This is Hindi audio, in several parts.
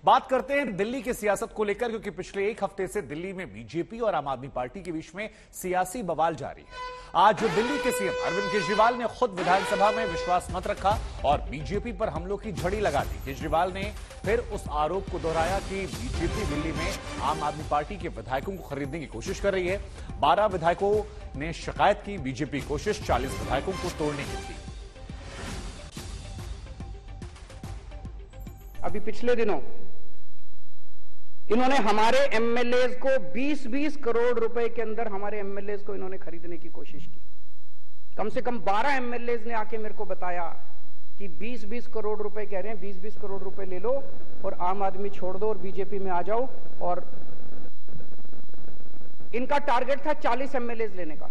बात करते हैं दिल्ली की सियासत को लेकर, क्योंकि पिछले एक हफ्ते से दिल्ली में बीजेपी और आम आदमी पार्टी के बीच में सियासी बवाल जारी है। आज दिल्ली के सीएम अरविंद केजरीवाल ने खुद विधानसभा में विश्वास मत रखा और बीजेपी पर हमलों की झड़ी लगा दी। केजरीवाल ने फिर उस आरोप को दोहराया कि बीजेपी दिल्ली में आम आदमी पार्टी के विधायकों को खरीदने की कोशिश कर रही है। 12 विधायकों ने शिकायत की, बीजेपी कोशिश 40 विधायकों को तोड़ने की थी। अभी पिछले दिनों इन्होंने हमारे एमएलए को 20-20 करोड़ रुपए के अंदर हमारे एमएलए को इन्होंने खरीदने की कोशिश की। कम से कम 12 एमएलए ने आके मेरे को बताया कि 20-20 करोड़ रुपए कह रहे हैं, 20-20 करोड़ रुपए ले लो और आम आदमी छोड़ दो और बीजेपी में आ जाओ। और इनका टारगेट था 40 एमएलए लेने का।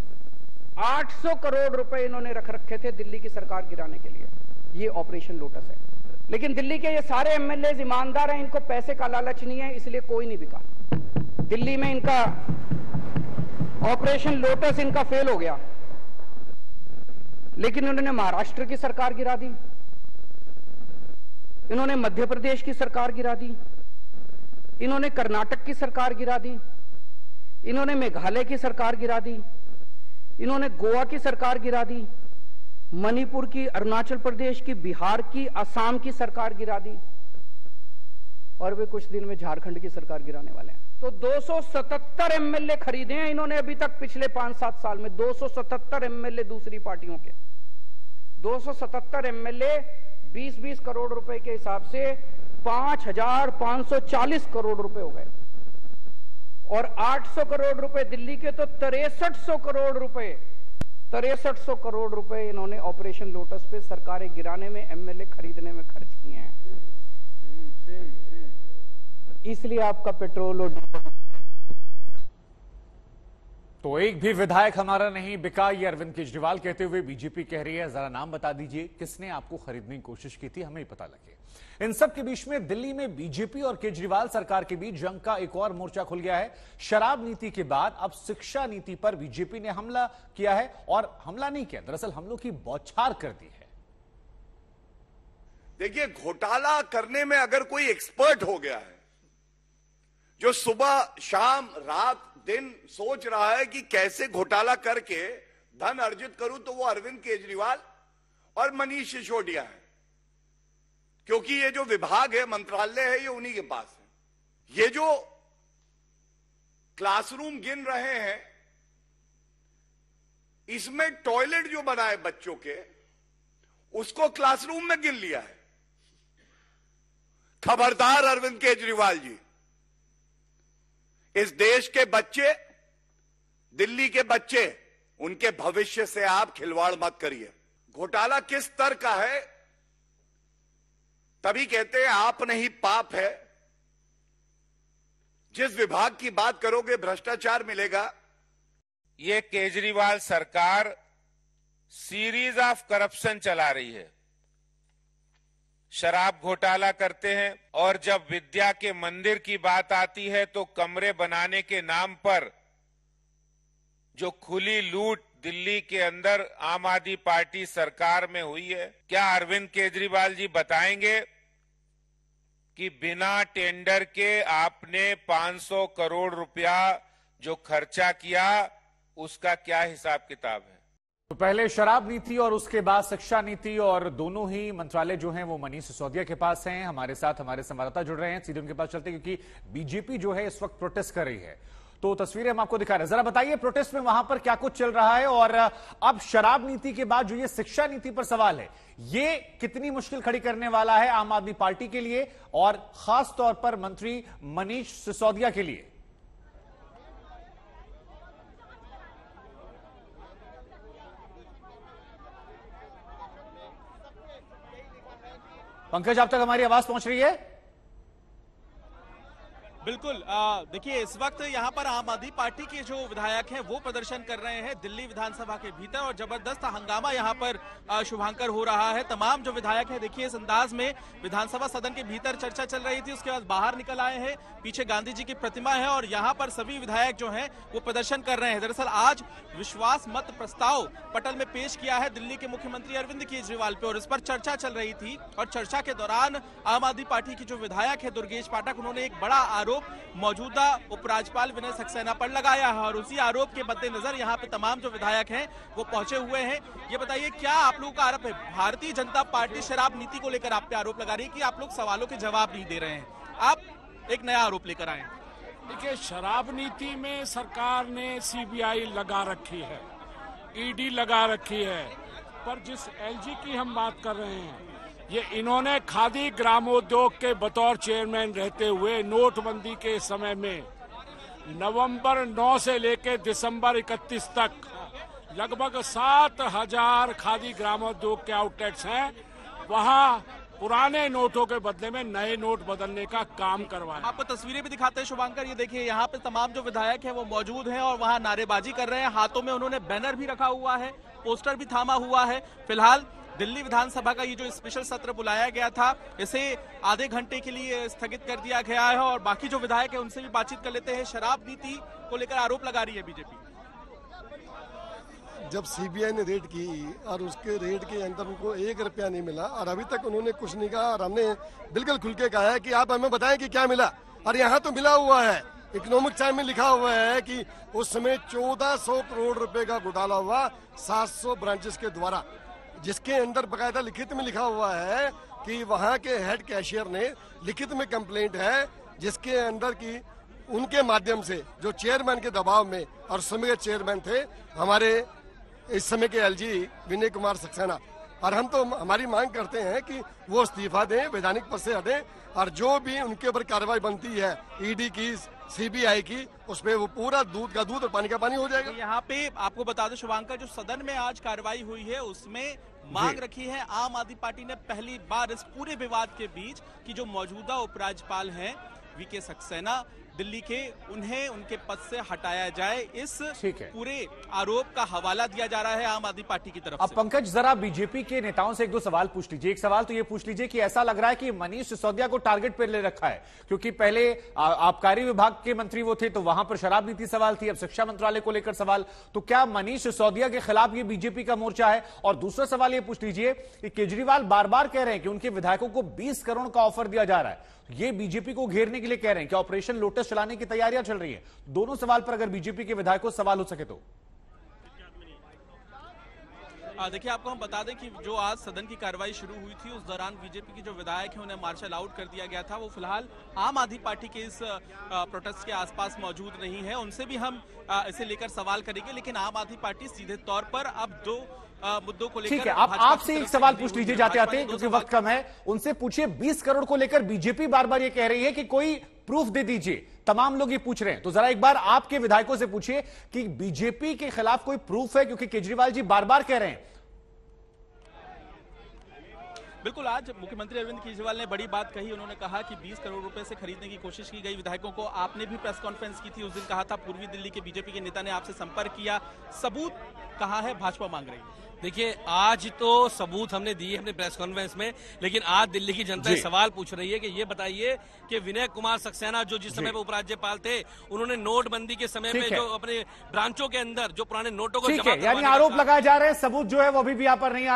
800 करोड़ रुपए इन्होंने रख रखे थे दिल्ली की सरकार गिराने के लिए। ये ऑपरेशन लोटस है। लेकिन दिल्ली के ये सारे एमएलए ईमानदार हैं, इनको पैसे का लालच नहीं है, इसलिए कोई नहीं बिका। दिल्ली में इनका ऑपरेशन लोटस इनका फेल हो गया। लेकिन इन्होंने महाराष्ट्र की सरकार गिरा दी, इन्होंने मध्य प्रदेश की सरकार गिरा दी, इन्होंने कर्नाटक की सरकार गिरा दी, इन्होंने मेघालय की सरकार गिरा दी, इन्होंने गोवा की सरकार गिरा दी, मणिपुर की, अरुणाचल प्रदेश की, बिहार की, असम की सरकार गिरा दी और वे कुछ दिन में झारखंड की सरकार गिराने वाले हैं। तो 277 एमएलए खरीदे हैं इन्होंने अभी तक पिछले 5-7 साल में। 277 एमएलए दूसरी पार्टियों के, 277 एमएलए 20-20 करोड़ रुपए के हिसाब से 5,540 करोड़ रुपए हो गए। और 800 करोड़ रुपए दिल्ली के, तो 6300 करोड़ रुपए 6300 करोड़ रुपए इन्होंने ऑपरेशन लोटस पे सरकारें गिराने में, एमएलए खरीदने में खर्च किए हैं। इसलिए आपका पेट्रोल और डीजल। तो एक भी विधायक हमारा नहीं बिका, ये अरविंद केजरीवाल कहते हुए बीजेपी कह रही है। जरा नाम बता दीजिए किसने आपको खरीदने की कोशिश की थी, हमें ही पता लगे। इन सब के बीच में दिल्ली में बीजेपी और केजरीवाल सरकार के बीच जंग का एक और मोर्चा खुल गया है। शराब नीति के बाद अब शिक्षा नीति पर बीजेपी ने हमला किया है, और हमला नहीं किया, दरअसल हमलों की बौछार कर दी है। देखिए, घोटाला करने में अगर कोई एक्सपर्ट हो गया है, जो सुबह शाम रात दिन सोच रहा है कि कैसे घोटाला करके धन अर्जित करूं, तो वो अरविंद केजरीवाल और मनीष सिसोदिया है। क्योंकि ये जो विभाग है, मंत्रालय है, ये उन्हीं के पास है। ये जो क्लासरूम गिन रहे हैं, इसमें टॉयलेट जो बनाए बच्चों के, उसको क्लासरूम में गिन लिया है। खबरदार अरविंद केजरीवाल जी, इस देश के बच्चे, दिल्ली के बच्चे, उनके भविष्य से आप खिलवाड़ मत करिए। घोटाला किस स्तर का है, तभी कहते हैं आप नहीं पाप है। जिस विभाग की बात करोगे भ्रष्टाचार मिलेगा। ये केजरीवाल सरकार सीरीज ऑफ करप्शन चला रही है। शराब घोटाला करते हैं, और जब विद्या के मंदिर की बात आती है तो कमरे बनाने के नाम पर जो खुली लूट दिल्ली के अंदर आम आदमी पार्टी सरकार में हुई है, क्या अरविंद केजरीवाल जी बताएंगे कि बिना टेंडर के आपने 500 करोड़ रुपया जो खर्चा किया, उसका क्या हिसाब किताब है? तो पहले शराब नीति और उसके बाद शिक्षा नीति, और दोनों ही मंत्रालय जो हैं वो मनीष सिसोदिया के पास हैं। हमारे साथ हमारे संवाददाता जुड़ रहे हैं, सीधे उनके पास चलते हैं, क्योंकि बीजेपी जो है इस वक्त प्रोटेस्ट कर रही है। तो तस्वीरें हम आपको दिखा रहे हैं, जरा बताइए प्रोटेस्ट में वहां पर क्या कुछ चल रहा है, और अब शराब नीति के बाद जो ये शिक्षा नीति पर सवाल है, ये कितनी मुश्किल खड़ी करने वाला है आम आदमी पार्टी के लिए और खास तौर पर मंत्री मनीष सिसोदिया के लिए। पंकज, आप तक हमारी आवाज पहुंच रही है? बिल्कुल। देखिए, इस वक्त यहाँ पर आम आदमी पार्टी के जो विधायक हैं वो प्रदर्शन कर रहे हैं दिल्ली विधानसभा के भीतर, और जबरदस्त हंगामा यहाँ पर शुभांकर हो रहा है। तमाम जो विधायक हैं, देखिए इस अंदाज में विधानसभा सदन के भीतर चर्चा चल रही थी, उसके बाद बाहर निकल आए हैं। पीछे गांधी जी की प्रतिमा है और यहाँ पर सभी विधायक जो हैं वो प्रदर्शन कर रहे हैं। दरअसल आज विश्वास मत प्रस्ताव पटल में पेश किया है दिल्ली के मुख्यमंत्री अरविंद केजरीवाल पे, और इस पर चर्चा चल रही थी। और चर्चा के दौरान आम आदमी पार्टी की जो विधायक है दुर्गेश पाठक, उन्होंने एक बड़ा आरोप मौजूदा उपराज्यपाल विनय सक्सेना पर लगाया है, और उसी आरोप के मद्देनजर यहाँ पे तमाम जो विधायक हैं वो पहुंचे हुए हैं। ये बताइए, क्या आप लोगों का आरोप है? भारतीय जनता पार्टी शराब नीति को लेकर आप पे आरोप लगा रही है कि आप लोग सवालों के जवाब नहीं दे रहे हैं। आप एक नया आरोप लेकर आए। देखिए, शराब नीति में सरकार ने सीबीआई लगा रखी है, ईडी लगा रखी है, पर जिस एलजी की हम बात कर रहे हैं, ये इन्होंने खादी ग्रामोद्योग के बतौर चेयरमैन रहते हुए नोटबंदी के समय में नवंबर 9 से लेकर दिसंबर 31 तक लगभग 7,000 खादी ग्रामोद्योग के आउटलेट्स हैं, वहां पुराने नोटों के बदले में नए नोट बदलने का काम करवाया। आपको तस्वीरें भी दिखाते हैं शुभांकर। ये देखिए, यहाँ पे तमाम जो विधायक हैं वो मौजूद हैं और वहाँ नारेबाजी कर रहे हैं। हाथों में उन्होंने बैनर भी रखा हुआ है, पोस्टर भी थामा हुआ है। फिलहाल दिल्ली विधानसभा का ये जो स्पेशल सत्र बुलाया गया था, इसे आधे घंटे के लिए स्थगित कर दिया गया है, और बाकी जो विधायक है उनसे भी बातचीत कर लेते हैं। शराब नीति को लेकर आरोप लगा रही है बीजेपी। जब सीबीआई ने रेड की और उसके रेड के अंदर उनको 1 रुपया नहीं मिला, और अभी तक उन्होंने कुछ नहीं कहा, और हमने बिल्कुल खुल के कहा है कि आप हमें बताएं कि क्या मिला। और यहाँ तो मिला हुआ है, इकोनॉमिक टाइम में लिखा हुआ है कि उस समय 1400 करोड़ रुपए का घोटाला हुआ 700 ब्रांचेस के द्वारा, जिसके अंदर बकायदा लिखित में लिखा हुआ है कि वहां के हेड कैशियर ने लिखित में कंप्लेंट है, जिसके अंदर की उनके माध्यम से जो चेयरमैन के दबाव में, और समय के चेयरमैन थे हमारे इस समय के एलजी विनय कुमार सक्सेना, और हम तो हमारी मांग करते हैं कि वो इस्तीफा दें, वैधानिक पद से हटें, और जो भी उनके ऊपर कार्रवाई बनती है ईडी की, सीबीआई की, उस पर वो पूरा दूध का दूध और पानी का पानी हो जाएगा। यहाँ पे आपको बता दें शुभांकर, जो सदन में आज कार्रवाई हुई है उसमें मांग रखी है आम आदमी पार्टी ने पहली बार इस पूरे विवाद के बीच कि जो मौजूदा उपराज्यपाल हैं वीके सक्सेना दिल्ली के, उन्हें उनके पद से हटाया जाए। इस पूरे आरोप का हवाला दिया जा रहा है आम आदमी पार्टी की तरफ अब से। पंकज, जरा बीजेपी के नेताओं से एक दो सवाल पूछ लीजिए। एक सवाल तो ये पूछ लीजिए कि ऐसा लग रहा है कि मनीष सिसोदिया को टारगेट पर ले रखा है, क्योंकि पहले आबकारी विभाग के मंत्री वो थे तो वहां पर शराब नीति सवाल थी, अब शिक्षा मंत्रालय को लेकर सवाल। तो क्या मनीष सिसोदिया के खिलाफ ये बीजेपी का मोर्चा है? और दूसरा सवाल ये पूछ लीजिए कि केजरीवाल बार बार कह रहे हैं कि उनके विधायकों को 20 करोड़ का ऑफर दिया जा रहा है, ये बीजेपी को घेरने के लिए कह रहे हैं कि ऑपरेशन लोटस चलाने की तैयारियां चल रही है। दोनों सवाल पर अगर बीजेपी के विधायकों से सवाल हो सके तो। देखिए, आपको हम बता दें कि जो आज सदन की कार्रवाई शुरू हुई थी उस दौरान बीजेपी के जो विधायक हैं उन्हें मार्शल आउट कर दिया गया था। वो फिलहाल आम आदमी पार्टी के इस प्रोटेस्ट के आसपास मौजूद नहीं है, उनसे भी हम इसे लेकर सवाल करेंगे। लेकिन आम आदमी पार्टी सीधे तौर पर अब दो मुद्दों को लेकर, ठीक है, आपसे एक सवाल पूछ लीजिए जाते आते, क्योंकि वक्त कम है। उनसे पूछिए, 20 करोड़ को लेकर बीजेपी बार बार ये कह रही है कि कोई प्रूफ दे दीजिए, तमाम लोग ये पूछ रहे हैं। तो जरा एक बार आपके विधायकों से पूछिए कि बीजेपी के खिलाफ कोई प्रूफ है, क्योंकि केजरीवाल जी बार बार कह रहे हैं। बिल्कुल, आज मुख्यमंत्री अरविंद केजरीवाल ने बड़ी बात कही। उन्होंने कहा कि 20 करोड़ रुपए से खरीदने की कोशिश की गई विधायकों को। आपने भी प्रेस कॉन्फ्रेंस की थी, उस दिन कहा था पूर्वी दिल्ली के बीजेपी के नेता ने आपसे संपर्क किया। सबूत कहाँ है, भाजपा मांग रही है। देखिए, आज तो सबूत हमने दिए अपने प्रेस कॉन्फ्रेंस में, लेकिन आज दिल्ली की जनता सवाल पूछ रही है कि ये बताइए कि विनय कुमार सक्सेना जो जिस समय पर उपराज्यपाल थे, उन्होंने नोटबंदी के समय में जो अपने ब्रांचों के अंदर जो पुराने नोटों को जमा, यानी आरोप लगाए जा रहे हैं, सबूत जो है वो अभी भी यहाँ पर नहीं आ